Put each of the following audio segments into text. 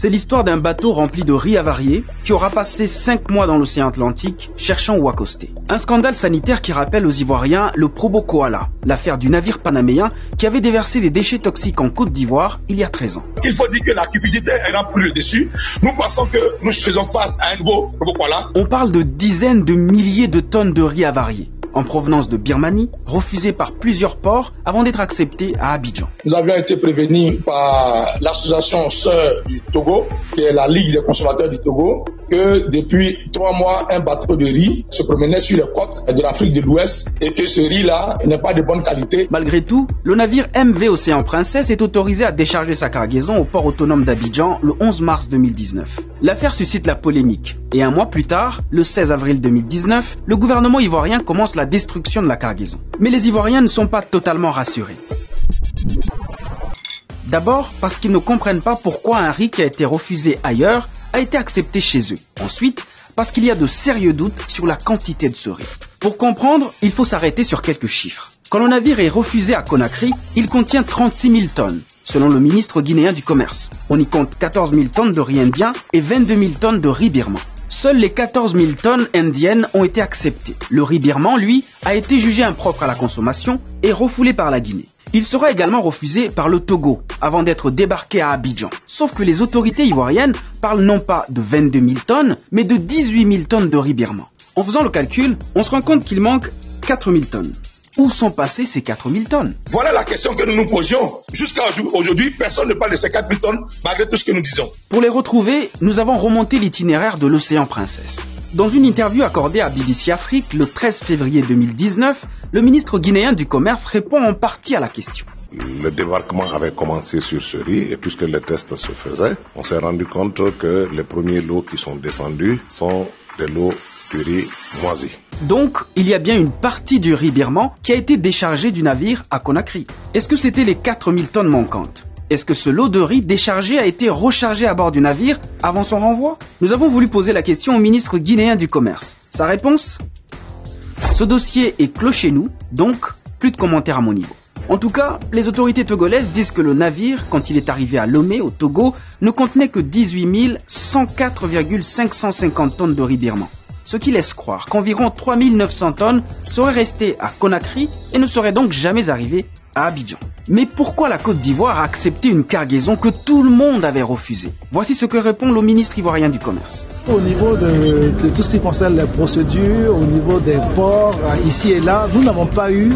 C'est l'histoire d'un bateau rempli de riz avarié qui aura passé 5 mois dans l'océan Atlantique cherchant où accoster. Un scandale sanitaire qui rappelle aux Ivoiriens le Probo Koala, l'affaire du navire panaméen qui avait déversé des déchets toxiques en Côte d'Ivoire il y a 13 ans. Il faut dire que la cupidité a pris le dessus. Nous pensons que nous faisons face à un nouveau Probo Koala. On parle de dizaines de milliers de tonnes de riz avarié en provenance de Birmanie, refusé par plusieurs ports avant d'être accepté à Abidjan. Nous avions été prévenus par l'association sœur du Togo, qui est la Ligue des consommateurs du Togo, que depuis 3 mois, un bateau de riz se promenait sur les côtes de l'Afrique de l'Ouest et que ce riz-là n'est pas de bonne qualité. Malgré tout, le navire MV Océan Princesse est autorisé à décharger sa cargaison au port autonome d'Abidjan le 11 mars 2019. L'affaire suscite la polémique et un mois plus tard, le 16 avril 2019, le gouvernement ivoirien commence la destruction de la cargaison. Mais les Ivoiriens ne sont pas totalement rassurés. D'abord parce qu'ils ne comprennent pas pourquoi un riz qui a été refusé ailleurs a été accepté chez eux. Ensuite, parce qu'il y a de sérieux doutes sur la quantité de ce riz. Pour comprendre, il faut s'arrêter sur quelques chiffres. Quand le navire est refusé à Conakry, il contient 36 000 tonnes, selon le ministre guinéen du Commerce. On y compte 14 000 tonnes de riz indien et 22 000 tonnes de riz birman. Seules les 14 000 tonnes indiennes ont été acceptées. Le riz birman, lui, a été jugé impropre à la consommation et refoulé par la Guinée. Il sera également refusé par le Togo avant d'être débarqué à Abidjan. Sauf que les autorités ivoiriennes parlent non pas de 22 000 tonnes, mais de 18 000 tonnes de riz birman. En faisant le calcul, on se rend compte qu'il manque 4 000 tonnes. Où sont passées ces 4 000 tonnes? Voilà la question que nous nous posions. Jusqu'à aujourd'hui, personne ne parle de ces 4 000 tonnes, malgré tout ce que nous disons. Pour les retrouver, nous avons remonté l'itinéraire de l'Océan Princesse. Dans une interview accordée à BBC Afrique le 13 février 2019, le ministre guinéen du Commerce répond en partie à la question. Le débarquement avait commencé sur ce riz et puisque les tests se faisaient, on s'est rendu compte que les premiers lots qui sont descendus sont des lots du riz moisi. Donc, il y a bien une partie du riz birman qui a été déchargée du navire à Conakry. Est-ce que c'était les 4 000 tonnes manquantes? Est-ce que ce lot de riz déchargé a été rechargé à bord du navire avant son renvoi? Nous avons voulu poser la question au ministre guinéen du Commerce. Sa réponse? Ce dossier est clos chez nous, donc plus de commentaires à mon niveau. En tout cas, les autorités togolaises disent que le navire, quand il est arrivé à Lomé, au Togo, ne contenait que 18 104,550 tonnes de riz birman. Ce qui laisse croire qu'environ 3 900 tonnes seraient restées à Conakry et ne seraient donc jamais arrivées à Abidjan. Mais pourquoi la Côte d'Ivoire a accepté une cargaison que tout le monde avait refusée? Voici ce que répond le ministre ivoirien du Commerce. Au niveau de tout ce qui concerne les procédures, au niveau des ports, ici et là, nous n'avons pas eu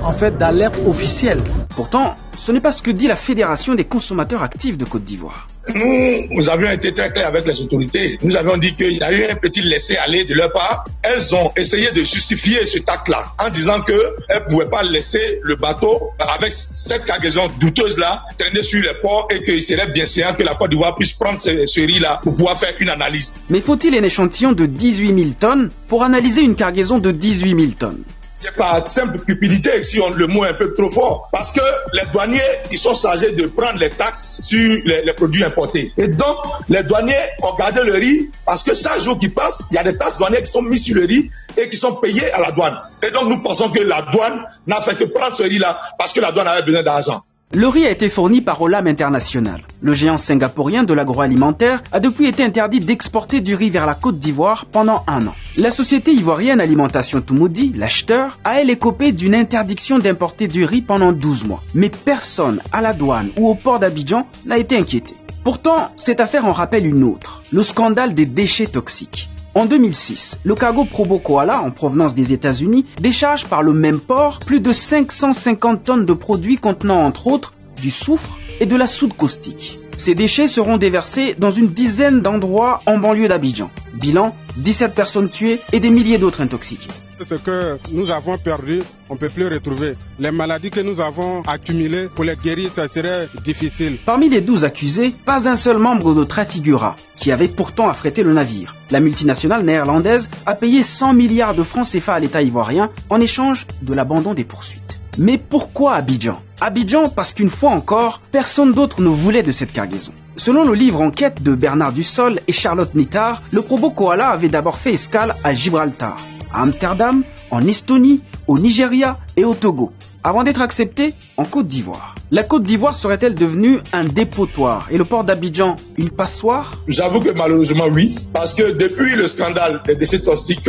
en fait d'alerte officielle. Pourtant, ce n'est pas ce que dit la Fédération des consommateurs actifs de Côte d'Ivoire. Nous avions été très clairs avec les autorités. Nous avions dit qu'il y a eu un petit laisser-aller de leur part. Elles ont essayé de justifier cet acte-là en disant qu'elles ne pouvaient pas laisser le bateau avec cette cargaison douteuse-là traîner sur les ports et qu'il serait bien séant que la Côte d'Ivoire puisse prendre ce riz-là pour pouvoir faire une analyse. Mais faut-il un échantillon de 18 000 tonnes pour analyser une cargaison de 18 000 tonnes? C'est par simple cupidité, si on le mot est un peu trop fort, parce que les douaniers, ils sont chargés de prendre les taxes sur les produits importés. Et donc, les douaniers ont gardé le riz, parce que chaque jour qui passe, il y a des taxes douanières qui sont mises sur le riz et qui sont payées à la douane. Et donc, nous pensons que la douane n'a fait que prendre ce riz-là, parce que la douane avait besoin d'argent. Le riz a été fourni par Olam International. Le géant singapourien de l'agroalimentaire a depuis été interdit d'exporter du riz vers la Côte d'Ivoire pendant 1 an. La société ivoirienne Alimentation Toumoudi, l'acheteur, a elle écopé d'une interdiction d'importer du riz pendant 12 mois. Mais personne à la douane ou au port d'Abidjan n'a été inquiété. Pourtant, cette affaire en rappelle une autre, le scandale des déchets toxiques. En 2006, le cargo Probo Koala, en provenance des États-Unis, décharge par le même port plus de 550 tonnes de produits contenant entre autres du soufre et de la soude caustique. Ces déchets seront déversés dans une dizaine d'endroits en banlieue d'Abidjan. Bilan, 17 personnes tuées et des milliers d'autres intoxiquées. Ce que nous avons perdu, on ne peut plus retrouver. Les maladies que nous avons accumulées, pour les guérir, ça serait difficile. Parmi les 12 accusés, pas un seul membre de Trafigura, qui avait pourtant affrété le navire. La multinationale néerlandaise a payé 100 milliards de francs CFA à l'État ivoirien en échange de l'abandon des poursuites. Mais pourquoi Abidjan? Abidjan parce qu'une fois encore, personne d'autre ne voulait de cette cargaison. Selon le livre Enquête de Bernard Dussol et Charlotte Nittard, le Probo Koala avait d'abord fait escale à Gibraltar, à Amsterdam, en Estonie, au Nigeria et au Togo. avant d'être accepté en Côte d'Ivoire. La Côte d'Ivoire serait-elle devenue un dépotoir et le port d'Abidjan une passoire? J'avoue que malheureusement oui, parce que depuis le scandale des déchets toxiques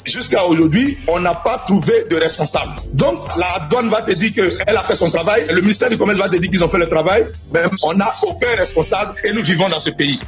jusqu'à aujourd'hui, on n'a pas trouvé de responsable. Donc la douane va te dire qu'elle a fait son travail, le ministère du Commerce va te dire qu'ils ont fait le travail, mais on n'a aucun responsable et nous vivons dans ce pays.